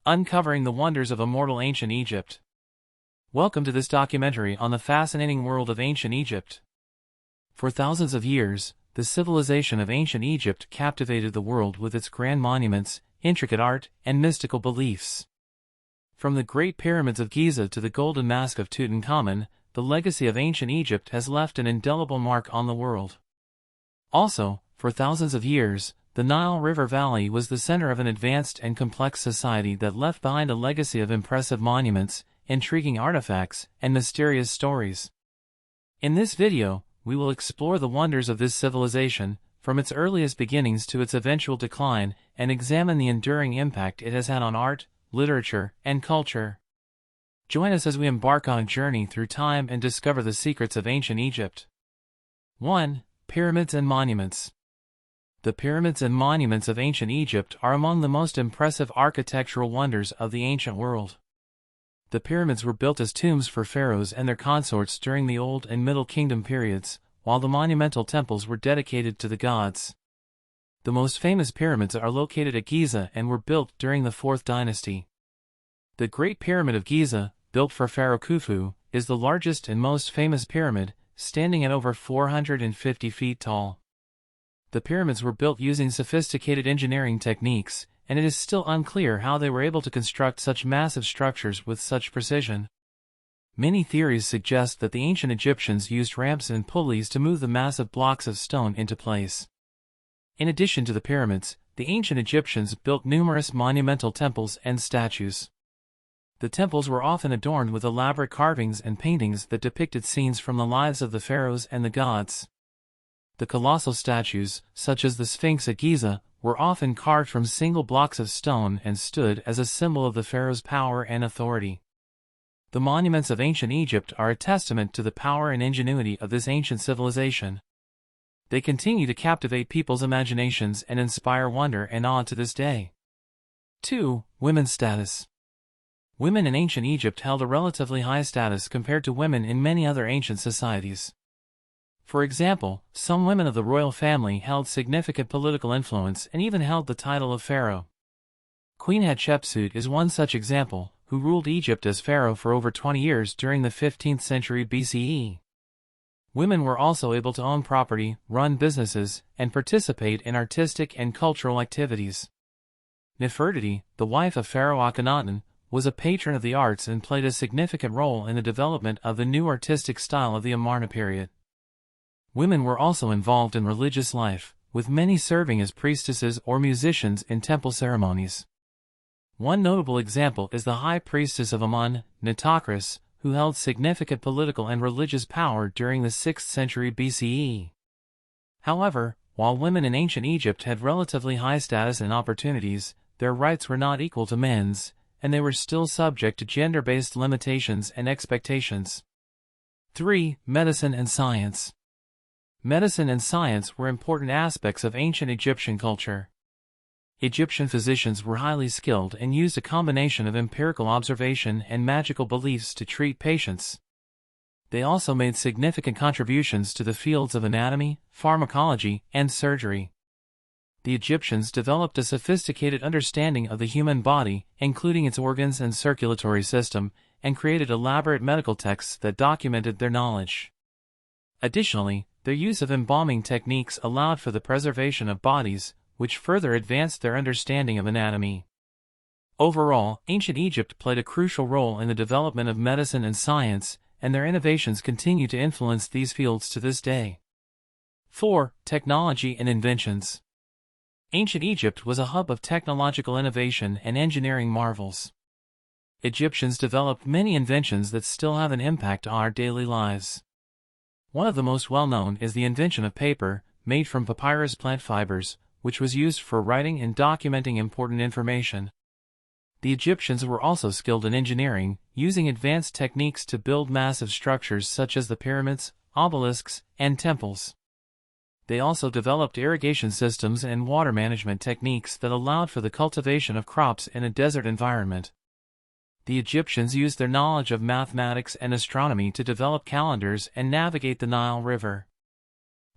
Uncovering the Wonders of Immortal Ancient Egypt. Welcome to this documentary on the fascinating world of ancient Egypt. For thousands of years, the civilization of ancient Egypt captivated the world with its grand monuments, intricate art, and mystical beliefs. From the Great Pyramids of Giza to the Golden Mask of Tutankhamun, the legacy of ancient Egypt has left an indelible mark on the world. Also, for thousands of years, the Nile River Valley was the center of an advanced and complex society that left behind a legacy of impressive monuments, intriguing artifacts, and mysterious stories. In this video, we will explore the wonders of this civilization, from its earliest beginnings to its eventual decline, and examine the enduring impact it has had on art, literature, and culture. Join us as we embark on a journey through time and discover the secrets of ancient Egypt. 1. Pyramids and Monuments. The pyramids and monuments of ancient Egypt are among the most impressive architectural wonders of the ancient world. The pyramids were built as tombs for pharaohs and their consorts during the Old and Middle Kingdom periods, while the monumental temples were dedicated to the gods. The most famous pyramids are located at Giza and were built during the 4th dynasty. The Great Pyramid of Giza, built for Pharaoh Khufu, is the largest and most famous pyramid, standing at over 450 feet tall. The pyramids were built using sophisticated engineering techniques, and it is still unclear how they were able to construct such massive structures with such precision. Many theories suggest that the ancient Egyptians used ramps and pulleys to move the massive blocks of stone into place. In addition to the pyramids, the ancient Egyptians built numerous monumental temples and statues. The temples were often adorned with elaborate carvings and paintings that depicted scenes from the lives of the pharaohs and the gods. The colossal statues, such as the Sphinx at Giza, were often carved from single blocks of stone and stood as a symbol of the pharaoh's power and authority. The monuments of ancient Egypt are a testament to the power and ingenuity of this ancient civilization. They continue to captivate people's imaginations and inspire wonder and awe to this day. 2. Women's status. Women in ancient Egypt held a relatively high status compared to women in many other ancient societies. For example, some women of the royal family held significant political influence and even held the title of pharaoh. Queen Hatshepsut is one such example, who ruled Egypt as pharaoh for over 20 years during the 15th century BCE. Women were also able to own property, run businesses, and participate in artistic and cultural activities. Nefertiti, the wife of Pharaoh Akhenaten, was a patron of the arts and played a significant role in the development of the new artistic style of the Amarna period. Women were also involved in religious life, with many serving as priestesses or musicians in temple ceremonies. One notable example is the high priestess of Amun, Nitocris, who held significant political and religious power during the 6th century BCE. However, while women in ancient Egypt had relatively high status and opportunities, their rights were not equal to men's, and they were still subject to gender-based limitations and expectations. 3. Medicine and Science. Medicine and science were important aspects of ancient Egyptian culture. Egyptian physicians were highly skilled and used a combination of empirical observation and magical beliefs to treat patients. They also made significant contributions to the fields of anatomy, pharmacology, and surgery. The Egyptians developed a sophisticated understanding of the human body, including its organs and circulatory system, and created elaborate medical texts that documented their knowledge. Additionally, their use of embalming techniques allowed for the preservation of bodies, which further advanced their understanding of anatomy. Overall, ancient Egypt played a crucial role in the development of medicine and science, and their innovations continue to influence these fields to this day. 4. Technology and Inventions. Ancient Egypt was a hub of technological innovation and engineering marvels. Egyptians developed many inventions that still have an impact on our daily lives. One of the most well-known is the invention of paper, made from papyrus plant fibers, which was used for writing and documenting important information. The Egyptians were also skilled in engineering, using advanced techniques to build massive structures such as the pyramids, obelisks, and temples. They also developed irrigation systems and water management techniques that allowed for the cultivation of crops in a desert environment. The Egyptians used their knowledge of mathematics and astronomy to develop calendars and navigate the Nile River.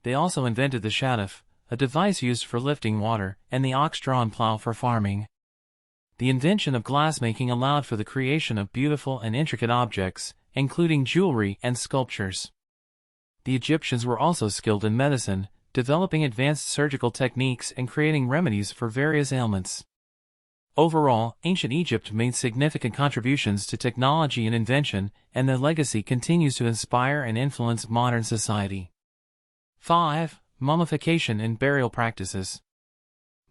They also invented the shaduf, a device used for lifting water, and the ox-drawn plow for farming. The invention of glassmaking allowed for the creation of beautiful and intricate objects, including jewelry and sculptures. The Egyptians were also skilled in medicine, developing advanced surgical techniques and creating remedies for various ailments. Overall, ancient Egypt made significant contributions to technology and invention, and their legacy continues to inspire and influence modern society. 5. Mummification and burial practices.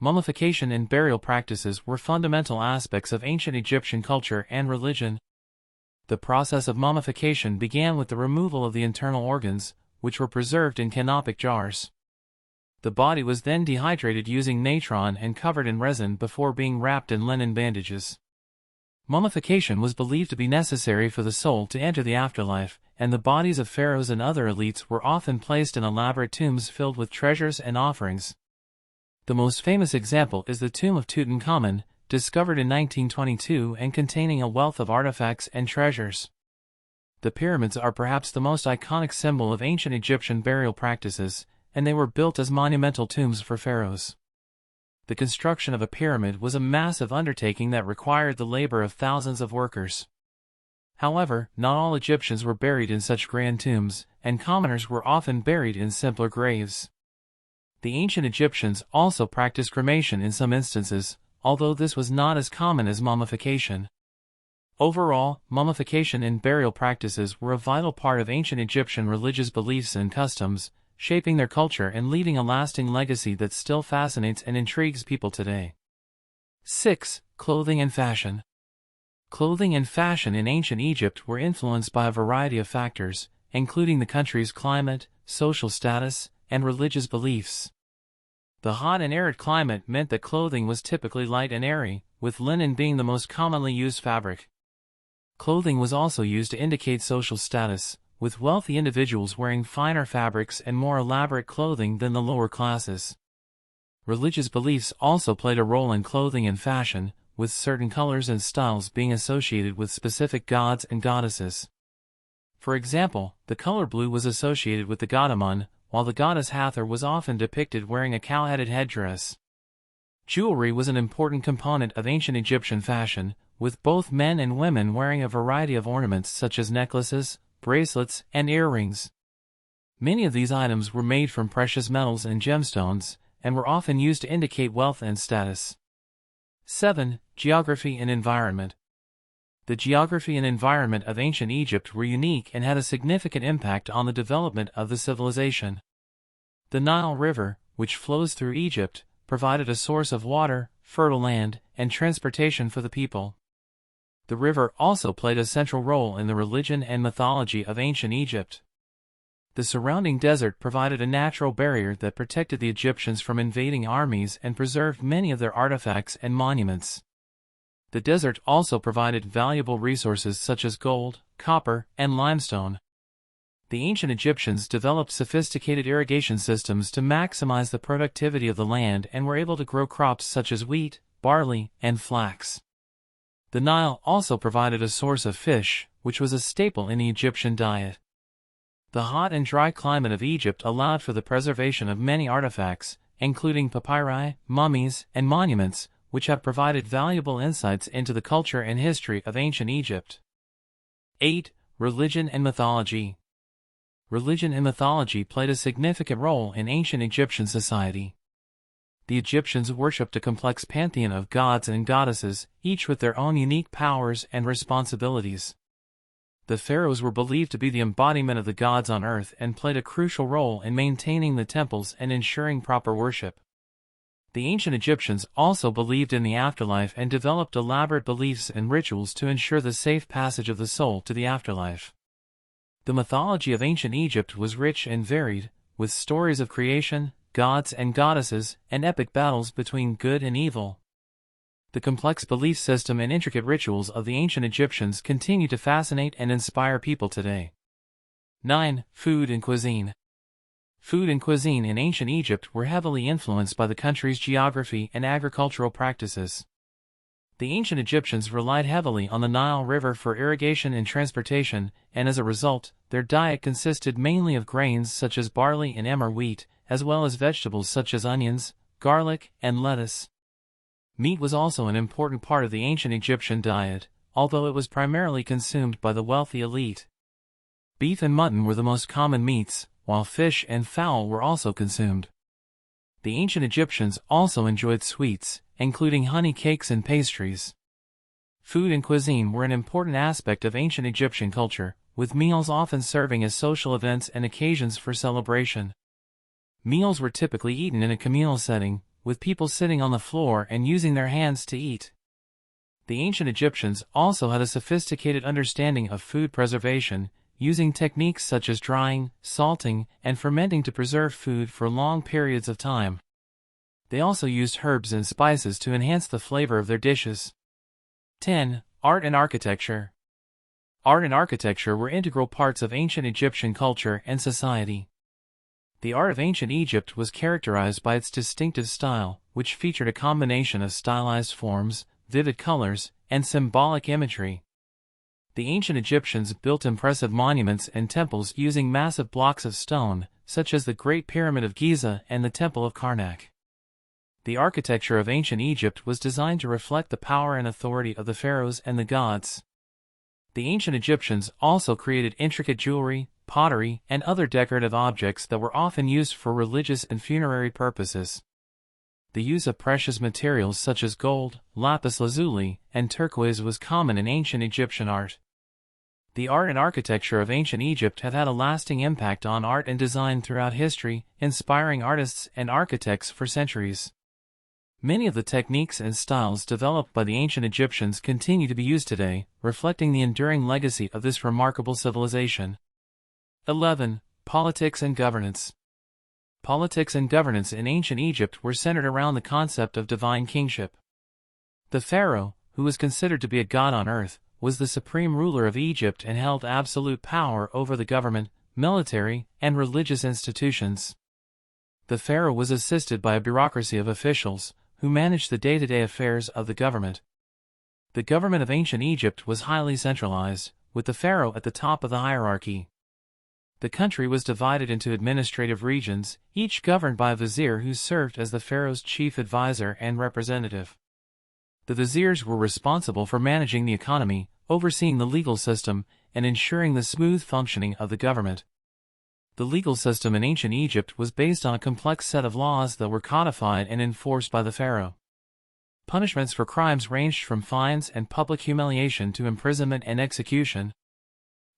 Mummification and burial practices were fundamental aspects of ancient Egyptian culture and religion. The process of mummification began with the removal of the internal organs, which were preserved in canopic jars. The body was then dehydrated using natron and covered in resin before being wrapped in linen bandages. Mummification was believed to be necessary for the soul to enter the afterlife, and the bodies of pharaohs and other elites were often placed in elaborate tombs filled with treasures and offerings. The most famous example is the tomb of Tutankhamun, discovered in 1922 and containing a wealth of artifacts and treasures. The pyramids are perhaps the most iconic symbol of ancient Egyptian burial practices, and they were built as monumental tombs for pharaohs. The construction of a pyramid was a massive undertaking that required the labor of thousands of workers. However, not all Egyptians were buried in such grand tombs, and commoners were often buried in simpler graves. The ancient Egyptians also practiced cremation in some instances, although this was not as common as mummification. Overall, mummification and burial practices were a vital part of ancient Egyptian religious beliefs and customs, shaping their culture and leaving a lasting legacy that still fascinates and intrigues people today. 6. Clothing and fashion. Clothing and fashion in ancient Egypt were influenced by a variety of factors, including the country's climate, social status, and religious beliefs. The hot and arid climate meant that clothing was typically light and airy, with linen being the most commonly used fabric. Clothing was also used to indicate social status, with wealthy individuals wearing finer fabrics and more elaborate clothing than the lower classes. Religious beliefs also played a role in clothing and fashion, with certain colors and styles being associated with specific gods and goddesses. For example, the color blue was associated with the god Amun, while the goddess Hathor was often depicted wearing a cow-headed headdress. Jewelry was an important component of ancient Egyptian fashion, with both men and women wearing a variety of ornaments such as necklaces, bracelets, and earrings. Many of these items were made from precious metals and gemstones, and were often used to indicate wealth and status. 7. Geography and environment. The geography and environment of ancient Egypt were unique and had a significant impact on the development of the civilization. The Nile River, which flows through Egypt, provided a source of water, fertile land, and transportation for the people. The river also played a central role in the religion and mythology of ancient Egypt. The surrounding desert provided a natural barrier that protected the Egyptians from invading armies and preserved many of their artifacts and monuments. The desert also provided valuable resources such as gold, copper, and limestone. The ancient Egyptians developed sophisticated irrigation systems to maximize the productivity of the land and were able to grow crops such as wheat, barley, and flax. The Nile also provided a source of fish, which was a staple in the Egyptian diet. The hot and dry climate of Egypt allowed for the preservation of many artifacts, including papyri, mummies, and monuments, which have provided valuable insights into the culture and history of ancient Egypt. 8. Religion and mythology. Religion and mythology played a significant role in ancient Egyptian society. The Egyptians worshipped a complex pantheon of gods and goddesses, each with their own unique powers and responsibilities. The pharaohs were believed to be the embodiment of the gods on earth and played a crucial role in maintaining the temples and ensuring proper worship. The ancient Egyptians also believed in the afterlife and developed elaborate beliefs and rituals to ensure the safe passage of the soul to the afterlife. The mythology of ancient Egypt was rich and varied, with stories of creation, gods and goddesses, and epic battles between good and evil. The complex belief system and intricate rituals of the ancient Egyptians continue to fascinate and inspire people today. 9. Food and cuisine. Food and cuisine in ancient Egypt were heavily influenced by the country's geography and agricultural practices. The ancient Egyptians relied heavily on the Nile River for irrigation and transportation, and as a result, their diet consisted mainly of grains such as barley and emmer wheat, as well as vegetables such as onions, garlic, and lettuce. Meat was also an important part of the ancient Egyptian diet, although it was primarily consumed by the wealthy elite. Beef and mutton were the most common meats, while fish and fowl were also consumed. The ancient Egyptians also enjoyed sweets, including honey cakes and pastries. Food and cuisine were an important aspect of ancient Egyptian culture, with meals often serving as social events and occasions for celebration. Meals were typically eaten in a communal setting, with people sitting on the floor and using their hands to eat. The ancient Egyptians also had a sophisticated understanding of food preservation, using techniques such as drying, salting, and fermenting to preserve food for long periods of time. They also used herbs and spices to enhance the flavor of their dishes. 10. Art and architecture. Art and architecture were integral parts of ancient Egyptian culture and society. The art of ancient Egypt was characterized by its distinctive style, which featured a combination of stylized forms, vivid colors, and symbolic imagery. The ancient Egyptians built impressive monuments and temples using massive blocks of stone, such as the Great Pyramid of Giza and the Temple of Karnak. The architecture of ancient Egypt was designed to reflect the power and authority of the pharaohs and the gods. The ancient Egyptians also created intricate jewelry, pottery, and other decorative objects that were often used for religious and funerary purposes. The use of precious materials such as gold, lapis lazuli, and turquoise was common in ancient Egyptian art. The art and architecture of ancient Egypt have had a lasting impact on art and design throughout history, inspiring artists and architects for centuries. Many of the techniques and styles developed by the ancient Egyptians continue to be used today, reflecting the enduring legacy of this remarkable civilization. 11. Politics and governance. Politics and governance in ancient Egypt were centered around the concept of divine kingship. The pharaoh, who was considered to be a god on earth, was the supreme ruler of Egypt and held absolute power over the government, military, and religious institutions. The pharaoh was assisted by a bureaucracy of officials, who managed the day-to-day affairs of the government. The government of ancient Egypt was highly centralized, with the pharaoh at the top of the hierarchy. The country was divided into administrative regions, each governed by a vizier who served as the pharaoh's chief advisor and representative. The viziers were responsible for managing the economy, overseeing the legal system, and ensuring the smooth functioning of the government. The legal system in ancient Egypt was based on a complex set of laws that were codified and enforced by the pharaoh. Punishments for crimes ranged from fines and public humiliation to imprisonment and execution.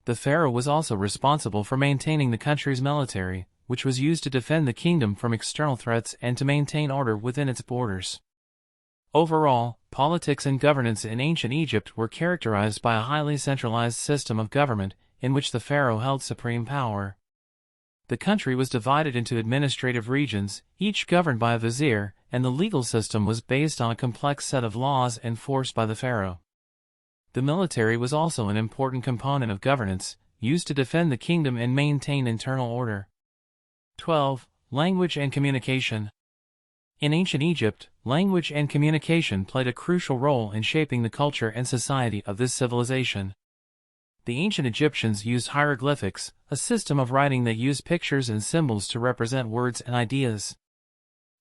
The pharaoh was also responsible for maintaining the country's military, which was used to defend the kingdom from external threats and to maintain order within its borders. Overall, politics and governance in ancient Egypt were characterized by a highly centralized system of government, in which the pharaoh held supreme power. The country was divided into administrative regions, each governed by a vizier, and the legal system was based on a complex set of laws enforced by the pharaoh. The military was also an important component of governance, used to defend the kingdom and maintain internal order. 12. Language and communication. In ancient Egypt, language and communication played a crucial role in shaping the culture and society of this civilization. The ancient Egyptians used hieroglyphics, a system of writing that used pictures and symbols to represent words and ideas.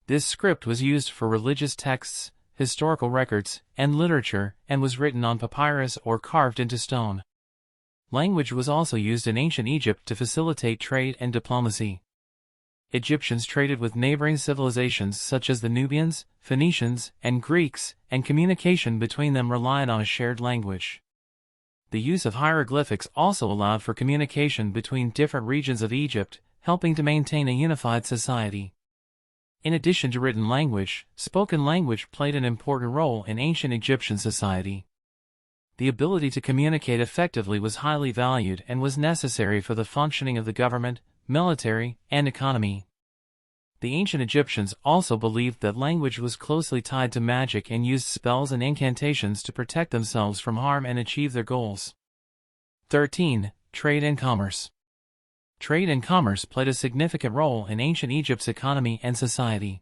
This script was used for religious texts, historical records, and literature, and was written on papyrus or carved into stone. Language was also used in ancient Egypt to facilitate trade and diplomacy. Egyptians traded with neighboring civilizations such as the Nubians, Phoenicians, and Greeks, and communication between them relied on a shared language. The use of hieroglyphics also allowed for communication between different regions of Egypt, helping to maintain a unified society. In addition to written language, spoken language played an important role in ancient Egyptian society. The ability to communicate effectively was highly valued and was necessary for the functioning of the government, military, and economy. The ancient Egyptians also believed that language was closely tied to magic and used spells and incantations to protect themselves from harm and achieve their goals. 13. Trade and commerce. Trade and commerce played a significant role in ancient Egypt's economy and society.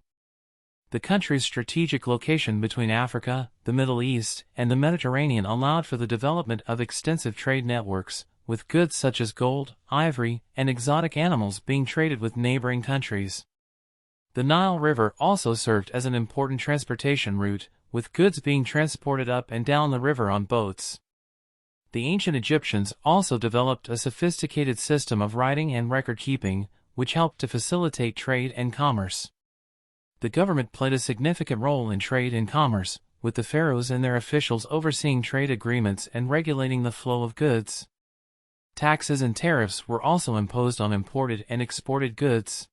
The country's strategic location between Africa, the Middle East, and the Mediterranean allowed for the development of extensive trade networks, with goods such as gold, ivory, and exotic animals being traded with neighboring countries. The Nile River also served as an important transportation route, with goods being transported up and down the river on boats. The ancient Egyptians also developed a sophisticated system of writing and record-keeping, which helped to facilitate trade and commerce. The government played a significant role in trade and commerce, with the pharaohs and their officials overseeing trade agreements and regulating the flow of goods. Taxes and tariffs were also imposed on imported and exported goods.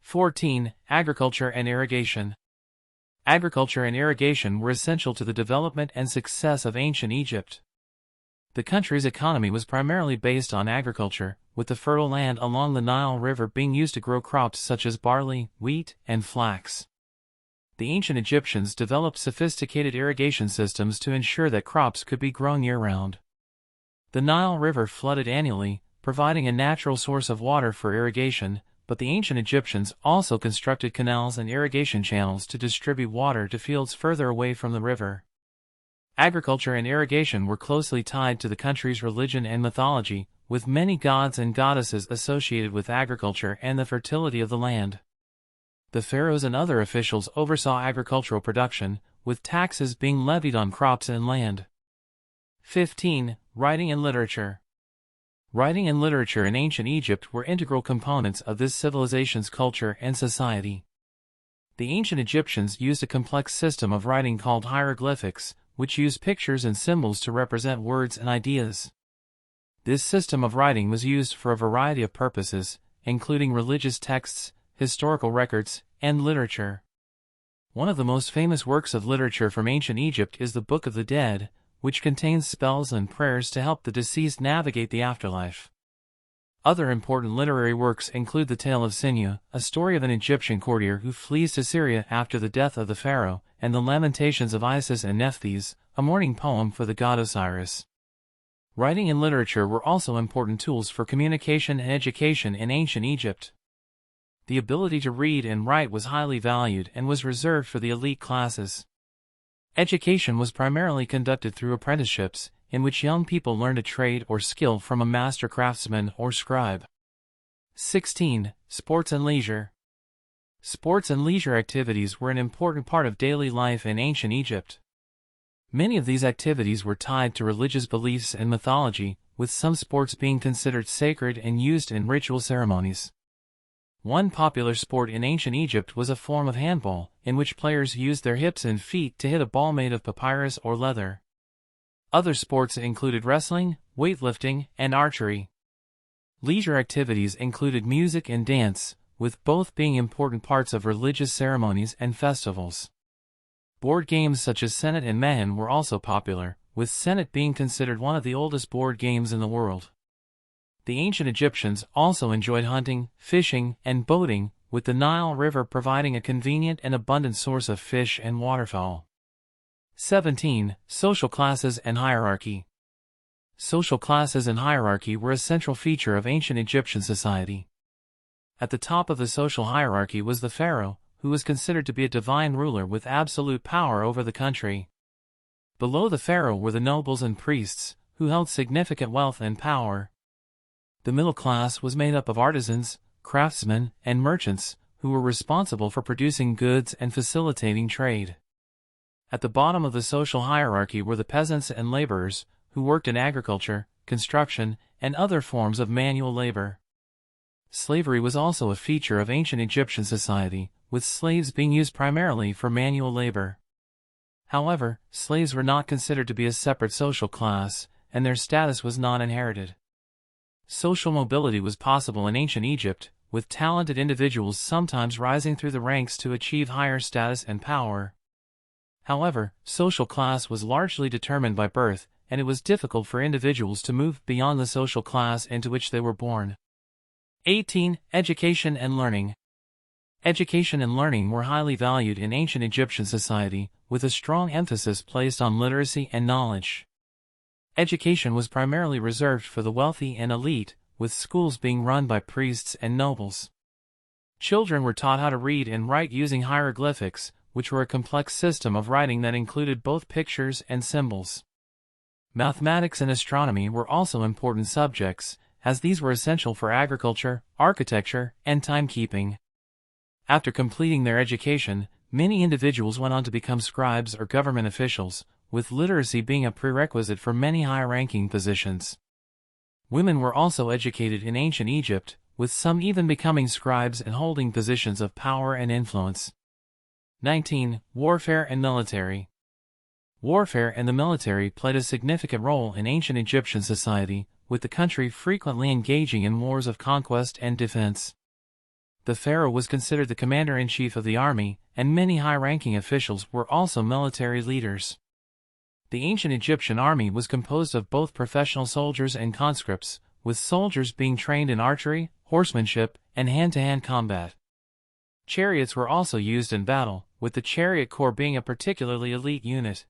14. Agriculture and irrigation. Agriculture and irrigation were essential to the development and success of ancient Egypt. The country's economy was primarily based on agriculture, with the fertile land along the Nile River being used to grow crops such as barley, wheat, and flax. The ancient Egyptians developed sophisticated irrigation systems to ensure that crops could be grown year-round. The Nile River flooded annually, providing a natural source of water for irrigation, but the ancient Egyptians also constructed canals and irrigation channels to distribute water to fields further away from the river. Agriculture and irrigation were closely tied to the country's religion and mythology, with many gods and goddesses associated with agriculture and the fertility of the land. The pharaohs and other officials oversaw agricultural production, with taxes being levied on crops and land. 15. Writing and literature. Writing and literature in ancient Egypt were integral components of this civilization's culture and society. The ancient Egyptians used a complex system of writing called hieroglyphics, which used pictures and symbols to represent words and ideas. This system of writing was used for a variety of purposes, including religious texts, historical records, and literature. One of the most famous works of literature from ancient Egypt is the Book of the Dead, which contains spells and prayers to help the deceased navigate the afterlife. Other important literary works include the Tale of Sinew, a story of an Egyptian courtier who flees to Syria after the death of the pharaoh, and the Lamentations of Isis and Nephthys, a mourning poem for the god Osiris. Writing and literature were also important tools for communication and education in ancient Egypt. The ability to read and write was highly valued and was reserved for the elite classes. Education was primarily conducted through apprenticeships, in which young people learned a trade or skill from a master craftsman or scribe. 16. Sports and leisure. Sports and leisure activities were an important part of daily life in ancient Egypt. Many of these activities were tied to religious beliefs and mythology, with some sports being considered sacred and used in ritual ceremonies. One popular sport in ancient Egypt was a form of handball, in which players used their hips and feet to hit a ball made of papyrus or leather. Other sports included wrestling, weightlifting, and archery. Leisure activities included music and dance, with both being important parts of religious ceremonies and festivals. Board games such as Senet and Mehen were also popular, with Senet being considered one of the oldest board games in the world. The ancient Egyptians also enjoyed hunting, fishing, and boating, with the Nile River providing a convenient and abundant source of fish and waterfowl. 17. Social classes and hierarchy. Social classes and hierarchy were a central feature of ancient Egyptian society. At the top of the social hierarchy was the pharaoh, who was considered to be a divine ruler with absolute power over the country. Below the pharaoh were the nobles and priests, who held significant wealth and power. The middle class was made up of artisans, craftsmen, and merchants, who were responsible for producing goods and facilitating trade. At the bottom of the social hierarchy were the peasants and laborers, who worked in agriculture, construction, and other forms of manual labor. Slavery was also a feature of ancient Egyptian society, with slaves being used primarily for manual labor. However, slaves were not considered to be a separate social class, and their status was not inherited. Social mobility was possible in ancient Egypt, with talented individuals sometimes rising through the ranks to achieve higher status and power. However, social class was largely determined by birth, and it was difficult for individuals to move beyond the social class into which they were born. 18. Education and learning. Education and learning were highly valued in ancient Egyptian society, with a strong emphasis placed on literacy and knowledge. Education was primarily reserved for the wealthy and elite, with schools being run by priests and nobles. Children were taught how to read and write using hieroglyphics, which were a complex system of writing that included both pictures and symbols. Mathematics and astronomy were also important subjects, as these were essential for agriculture, architecture, and timekeeping. After completing their education, many individuals went on to become scribes or government officials, with literacy being a prerequisite for many high-ranking positions. Women were also educated in ancient Egypt, with some even becoming scribes and holding positions of power and influence. 19. Warfare and military. Warfare and the military played a significant role in ancient Egyptian society, with the country frequently engaging in wars of conquest and defense. The pharaoh was considered the commander-in-chief of the army, and many high-ranking officials were also military leaders. The ancient Egyptian army was composed of both professional soldiers and conscripts, with soldiers being trained in archery, horsemanship, and hand-to-hand combat. Chariots were also used in battle, with the chariot corps being a particularly elite unit.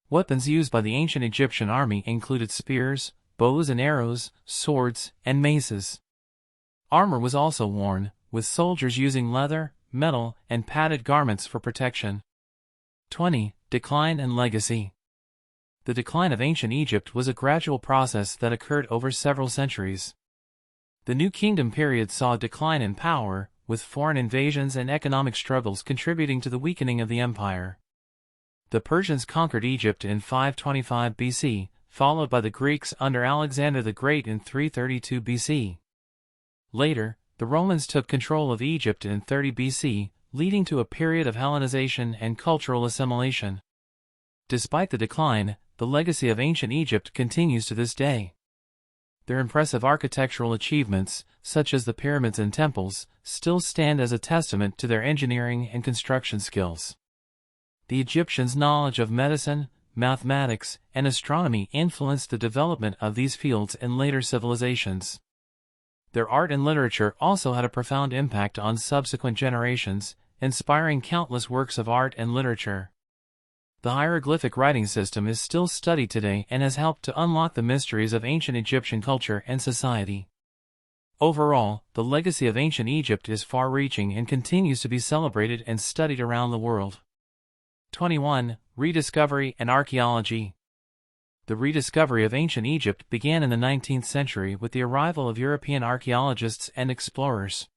Weapons used by the ancient Egyptian army included spears, bows and arrows, swords, and maces. Armor was also worn, with soldiers using leather, metal, and padded garments for protection. 20. Decline and legacy. The decline of ancient Egypt was a gradual process that occurred over several centuries. The New Kingdom period saw a decline in power, with foreign invasions and economic struggles contributing to the weakening of the empire. The Persians conquered Egypt in 525 BC, followed by the Greeks under Alexander the Great in 332 BC. Later, the Romans took control of Egypt in 30 BC, leading to a period of Hellenization and cultural assimilation. Despite the decline, the legacy of ancient Egypt continues to this day. Their impressive architectural achievements, such as the pyramids and temples, still stand as a testament to their engineering and construction skills. The Egyptians' knowledge of medicine, mathematics, and astronomy influenced the development of these fields in later civilizations. Their art and literature also had a profound impact on subsequent generations, inspiring countless works of art and literature. The hieroglyphic writing system is still studied today and has helped to unlock the mysteries of ancient Egyptian culture and society. Overall, the legacy of ancient Egypt is far-reaching and continues to be celebrated and studied around the world. 21. Rediscovery and Archeology. The rediscovery of ancient Egypt began in the 19th century with the arrival of European archaeologists and explorers.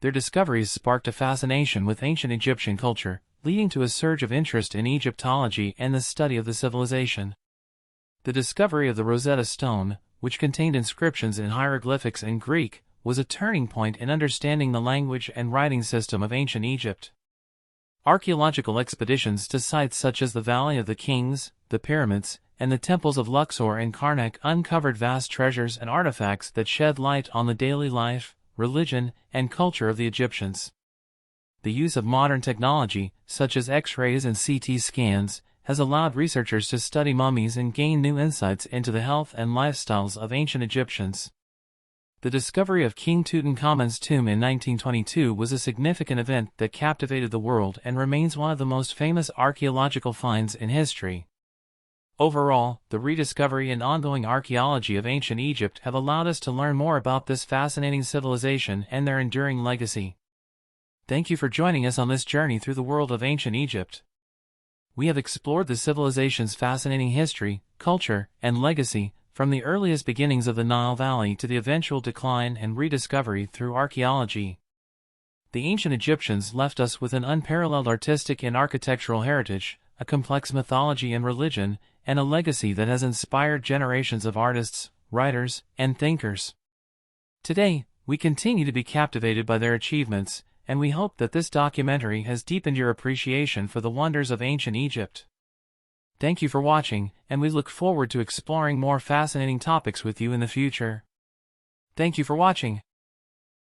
Their discoveries sparked a fascination with ancient Egyptian culture, leading to a surge of interest in Egyptology and the study of the civilization. The discovery of the Rosetta Stone, which contained inscriptions in hieroglyphics and Greek, was a turning point in understanding the language and writing system of ancient Egypt. Archaeological expeditions to sites such as the Valley of the Kings, the pyramids, and the temples of Luxor and Karnak uncovered vast treasures and artifacts that shed light on the daily life, religion, and culture of the Egyptians. The use of modern technology, such as X-rays and CT scans, has allowed researchers to study mummies and gain new insights into the health and lifestyles of ancient Egyptians. The discovery of King Tutankhamun's tomb in 1922 was a significant event that captivated the world and remains one of the most famous archaeological finds in history. Overall, the rediscovery and ongoing archaeology of ancient Egypt have allowed us to learn more about this fascinating civilization and their enduring legacy. Thank you for joining us on this journey through the world of ancient Egypt. We have explored the civilization's fascinating history, culture, and legacy, from the earliest beginnings of the Nile Valley to the eventual decline and rediscovery through archaeology. The ancient Egyptians left us with an unparalleled artistic and architectural heritage, a complex mythology and religion, and a legacy that has inspired generations of artists, writers, and thinkers. Today, we continue to be captivated by their achievements, and we hope that this documentary has deepened your appreciation for the wonders of ancient Egypt. Thank you for watching, and we look forward to exploring more fascinating topics with you in the future. Thank you for watching.